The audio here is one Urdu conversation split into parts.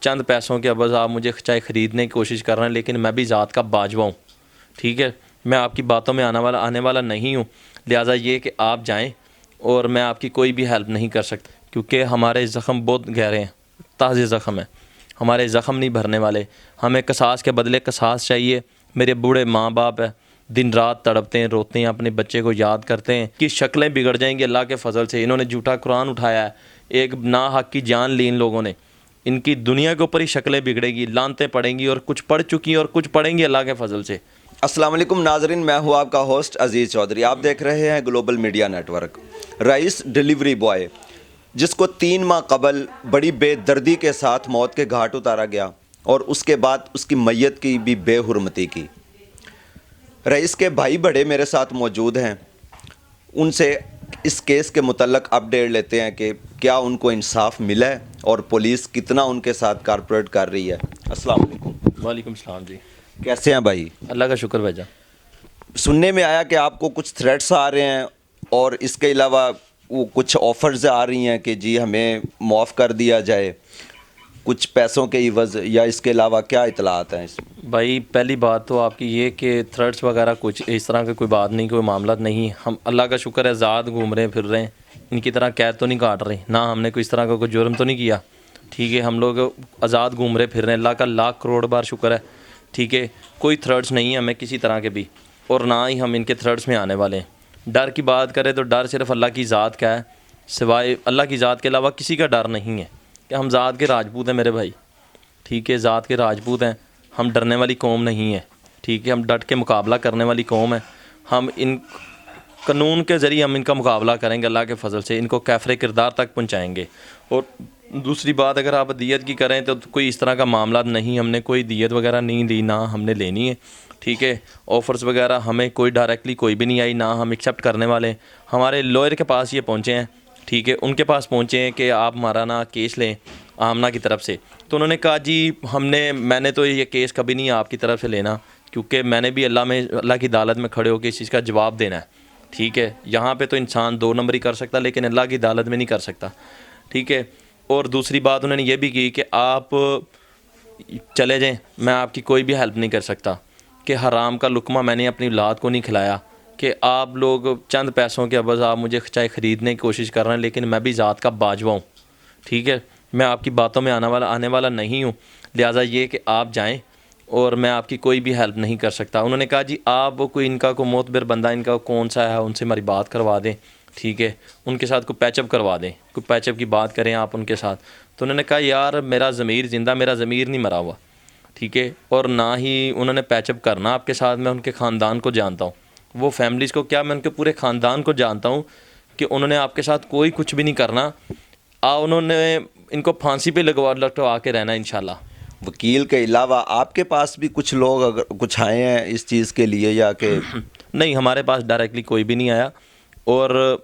چند پیسوں کے عوض آپ مجھے چاہے خریدنے کی کوشش کر رہے ہیں، لیکن میں بھی ذات کا باجوہ ہوں، ٹھیک ہے؟ میں آپ کی باتوں میں آنے والا نہیں ہوں، لہٰذا یہ کہ آپ جائیں اور میں آپ کی کوئی بھی ہیلپ نہیں کر سکتا، کیونکہ ہمارے زخم بہت گہرے ہیں، تازے زخم ہیں، ہمارے زخم نہیں بھرنے والے، ہمیں قصاص کے بدلے قصاص چاہیے۔ میرے بوڑھے ماں باپ ہیں، دن رات تڑپتے ہیں، روتے ہیں، اپنے بچے کو یاد کرتے ہیں کہ شکلیں بگڑ جائیں گی اللہ کے فضل سے۔ انہوں نے جھوٹا قرآن اٹھایا ہے، ایک ناحق کی جان لی ان لوگوں نے، ان کی دنیا کے اوپر ہی شکلیں بگڑے گی، لعنتیں پڑیں گی، اور کچھ پڑ چکی ہیں اور کچھ پڑیں گی اللہ کے فضل سے۔ السلام علیکم ناظرین، میں ہوں آپ کا ہوسٹ عزیز چودھری، آپ دیکھ رہے ہیں گلوبل میڈیا نیٹ ورک۔ رئیس ڈیلیوری بوائے جس کو 3 ماہ قبل بڑی بے دردی کے ساتھ موت کے گھاٹ اتارا گیا اور اس کے بعد اس کی میت کی بھی بے حرمتی کی۔ رئیس کے بھائی بڑے میرے ساتھ موجود ہیں، ان سے اس کیس کے متعلق اپڈیٹ لیتے ہیں کہ کیا ان کو انصاف ملا ہے اور پولیس کتنا ان کے ساتھ کارپوریٹ کر رہی ہے۔ السلام علیکم۔ وعلیکم السلام جی۔ کیسے ہیں بھائی؟ اللہ کا شکر بھیجا۔ سننے میں آیا کہ آپ کو کچھ تھریٹس آ رہے ہیں اور اس کے علاوہ وہ کچھ آفرز آ رہی ہیں کہ جی ہمیں معاف کر دیا جائے کچھ پیسوں کے عوض، یا اس کے علاوہ کیا اطلاعات ہیں اس میں؟ بھائی پہلی بات تو آپ کی یہ کہ تھریٹس وغیرہ کچھ اس طرح کی کوئی بات نہیں، کوئی معاملات نہیں۔ ہم اللہ کا شکر ہے آزاد گھوم رہے ہیں، پھر رہے ہیں، ان کی طرح قید تو نہیں کاٹ رہے، نہ ہم نے کوئی اس طرح کا کوئی جرم تو نہیں کیا، ٹھیک ہے؟ ہم لوگ آزاد گھوم رہے پھر رہے ہیں، اللہ کا لاکھ کروڑ بار شکر ہے، ٹھیک ہے؟ کوئی تھریٹس نہیں ہے ہمیں کسی طرح کے بھی، اور نہ ہی ہم ان کے تھریٹس میں آنے والے ہیں۔ ڈر کی بات کریں تو ڈر صرف اللہ کی ذات کا ہے، سوائے اللہ کی ذات کے علاوہ کسی کا ڈر نہیں ہے، کہ ہم ذات کے راجپوت ہیں میرے بھائی، ٹھیک ہے؟ ذات کے راجپوت ہیں، ہم ڈرنے والی قوم نہیں ہے، ٹھیک ہے؟ ہم ڈٹ کے مقابلہ کرنے والی قوم ہے۔ ہم ان قانون کے ذریعے ہم ان کا مقابلہ کریں گے اللہ کے فضل سے، ان کو کیفر کردار تک پہنچائیں گے۔ اور دوسری بات اگر آپ دیت کی کریں تو کوئی اس طرح کا معاملہ نہیں، ہم نے کوئی دیت وغیرہ نہیں لی، نہ ہم نے لینی ہے، ٹھیک ہے؟ آفرز وغیرہ ہمیں کوئی ڈائریکٹلی کوئی بھی نہیں آئی، نہ ہم ایکسیپٹ کرنے والے ہیں۔ ہمارے لوئر کے پاس یہ پہنچے ہیں، ٹھیک ہے؟ ان کے پاس پہنچے ہیں کہ آپ ہمارا نا کیس لیں آمنہ کی طرف سے، تو انہوں نے کہا جی میں نے تو یہ کیس کبھی نہیں آپ کی طرف سے لینا، کیونکہ میں نے بھی اللہ کی عدالت میں کھڑے ہو کے اس چیز کا جواب دینا ہے، ٹھیک ہے؟ یہاں پہ تو انسان 2 نمبر ہی کر سکتا، لیکن اللہ کی عدالت میں نہیں کر سکتا، ٹھیک ہے؟ اور دوسری بات انہوں نے یہ بھی کی کہ آپ چلے جائیں، میں آپ کی کوئی بھی ہیلپ نہیں کر سکتا، کہ حرام کا لقمہ میں نے اپنی اولاد کو نہیں کھلایا، کہ آپ لوگ چند پیسوں کے عوض آپ مجھے چاہے خریدنے کی کوشش کر رہے ہیں، لیکن میں بھی ذات کا باجوہ ہوں، ٹھیک ہے؟ میں آپ کی باتوں میں آنے والا نہیں ہوں، لہٰذا یہ کہ آپ جائیں اور میں آپ کی کوئی بھی ہیلپ نہیں کر سکتا۔ انہوں نے کہا جی آپ کوئی ان کا کوئی معتبر بندہ ان کا کون سا ہے، ان سے ہماری بات کروا دیں، ٹھیک ہے؟ ان کے ساتھ کوئی پیچ اپ کروا دیں، کوئی پیچ اپ کی بات کریں آپ ان کے ساتھ۔ تو انہوں نے کہا یار میرا ضمیر زندہ، میرا ضمیر نہیں مرا ہوا، ٹھیک ہے؟ اور نہ ہی انہوں نے پیچ اپ کرنا آپ کے ساتھ، میں ان کے خاندان کو جانتا ہوں، وہ فیملیز کو کیا، میں ان کے پورے خاندان کو جانتا ہوں کہ انہوں نے آپ کے ساتھ کوئی کچھ بھی نہیں کرنا، انہوں نے ان کو پھانسی پہ لٹوا کے رہنا انشاءاللہ۔ وکیل کے علاوہ آپ کے پاس بھی کچھ لوگ اگر کچھ آئے ہیں اس چیز کے لیے، یا کہ نہیں ہمارے پاس ڈائریکٹلی کوئی بھی نہیں آیا، اور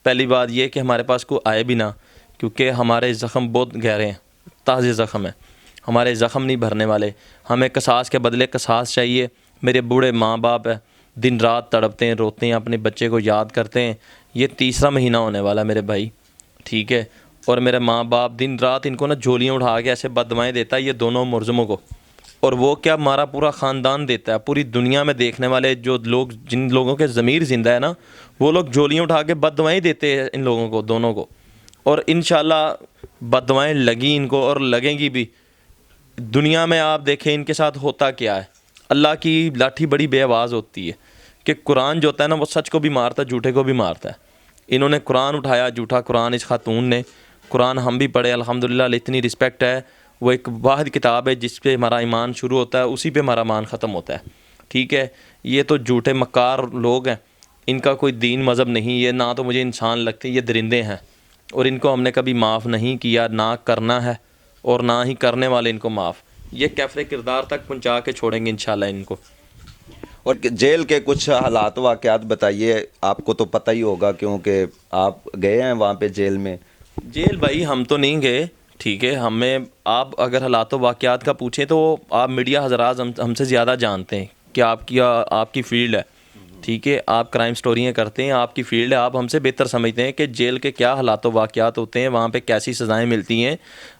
پہلی بات یہ کہ ہمارے پاس کوئی آئے بھی نہ، کیونکہ ہمارے زخم بہت گہرے ہیں، تازے زخم ہیں، ہمارے زخم نہیں بھرنے والے، ہمیں قصاص کے بدلے قصاص چاہیے۔ میرے بوڑھے ماں باپ ہیں، دن رات تڑپتے ہیں، روتے ہیں، اپنے بچے کو یاد کرتے ہیں۔ یہ 3را مہینہ ہونے والا ہے میرے بھائی، ٹھیک ہے؟ اور میرے ماں باپ دن رات ان کو نا جھولیاں اٹھا کے ایسے بددعائیں دیتا ہے یہ دونوں ملزموں کو، اور وہ کیا ہمارا پورا خاندان دیتا ہے، پوری دنیا میں دیکھنے والے جو لوگ، جن لوگوں کے ضمیر زندہ ہے نا، وہ لوگ جھولیاں اٹھا کے بددعائیں دیتے ہیں ان لوگوں کو، دونوں کو، اور انشاءاللہ بددعائیں لگیں ان کو اور لگیں گی بھی۔ دنیا میں آپ دیکھیں ان کے ساتھ ہوتا کیا ہے، اللہ کی لاٹھی بڑی بے آواز ہوتی ہے، کہ قرآن جو ہوتا ہے نا وہ سچ کو بھی مارتا ہے، جھوٹے کو بھی مارتا ہے۔ انہوں نے قرآن اٹھایا، جھوٹا قرآن، اس خاتون نے قرآن ہم بھی پڑھے الحمدللہ، اتنی رسپیکٹ ہے، وہ ایک واحد کتاب ہے جس پہ ہمارا ایمان شروع ہوتا ہے، اسی پہ ہمارا ایمان ختم ہوتا ہے، ٹھیک ہے؟ یہ تو جھوٹے مکار لوگ ہیں، ان کا کوئی دین مذہب نہیں، یہ نہ تو مجھے انسان لگتے، یہ درندے ہیں، اور ان کو ہم نے کبھی معاف نہیں کیا، نہ کرنا ہے، اور نہ ہی کرنے والے ان کو معاف۔ یہ کیفر کردار تک پہنچا کے چھوڑیں گے انشاءاللہ ان کو۔ اور جیل کے کچھ حالات واقعات بتائیے، آپ کو تو پتہ ہی ہوگا کیونکہ آپ گئے ہیں وہاں پہ جیل میں۔ جیل بھائی ہم تو نہیں گئے، ٹھیک ہے؟ ہمیں آپ اگر حالات و واقعات کا پوچھیں تو آپ میڈیا حضرات ہم سے زیادہ جانتے ہیں کہ آپ کی فیلڈ ہے، ٹھیک ہے، آپ کرائم سٹوریاں کرتے ہیں، آپ کی فیلڈ ہے، آپ ہم سے بہتر سمجھتے ہیں کہ جیل کے کیا حالات و واقعات ہوتے ہیں، وہاں پہ کیسی سزائیں ملتی ہیں،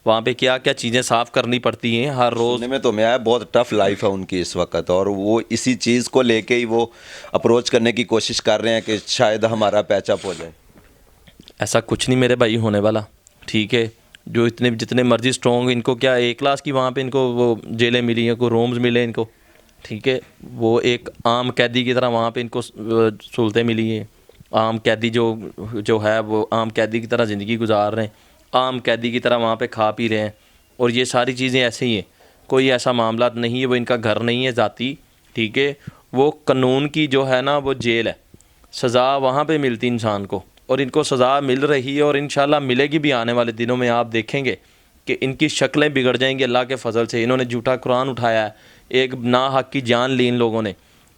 وہاں پہ کیا کیا چیزیں صاف کرنی پڑتی ہیں ہر روز. سننے میں تو میں آیا بہت ٹف لائف ہے ان کی اس وقت، اور وہ اسی چیز کو لے کے ہی وہ اپروچ کرنے کی کوشش کر رہے ہیں کہ شاید ہمارا پیچ اپ ہو جائے. ایسا کچھ نہیں میرے بھائی ہونے والا. ٹھیک ہے، جو جتنے مرضی سٹرونگ، ان کو کیا ایک کلاس کی وہاں پہ ان کو وہ جیلیں ملی ہیں، کوئی رومز ملے ان کو. ٹھیک ہے، وہ ایک عام قیدی کی طرح وہاں پہ ان کو سہولتیں ملی ہیں. عام قیدی جو ہے وہ عام قیدی کی طرح زندگی گزار رہے ہیں، عام قیدی کی طرح وہاں پہ کھا پی رہے ہیں. اور یہ ساری چیزیں ایسے ہی ہیں، کوئی ایسا معاملات نہیں ہے، وہ ان کا گھر نہیں ہے ذاتی. ٹھیک ہے، وہ قانون کی جو ہے نا وہ جیل ہے، سزا وہاں پہ ملتی انسان کو، اور ان کو سزا مل رہی ہے اور انشاءاللہ ملے گی بھی آنے والے دنوں میں. آپ دیکھیں گے کہ ان کی شکلیں بگڑ جائیں گی اللہ کے فضل سے. انہوں نے جھوٹا قرآن اٹھایا ہے، ایک نا حق کی جان لی ان لوگوں نے.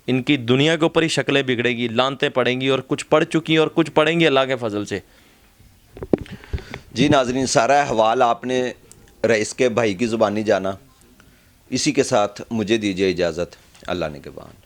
ان کی دنیا کے اوپر ہی شکلیں بگڑے گی، لانتیں پڑیں گی، اور کچھ پڑ چکی ہیں اور کچھ پڑیں گی اللہ کے فضل سے. جی ناظرین، سارا احوال آپ نے رئیس کے بھائی کی زبانی جانا. اسی کے ساتھ مجھے دیجیے اجازت. اللہ نگہبان.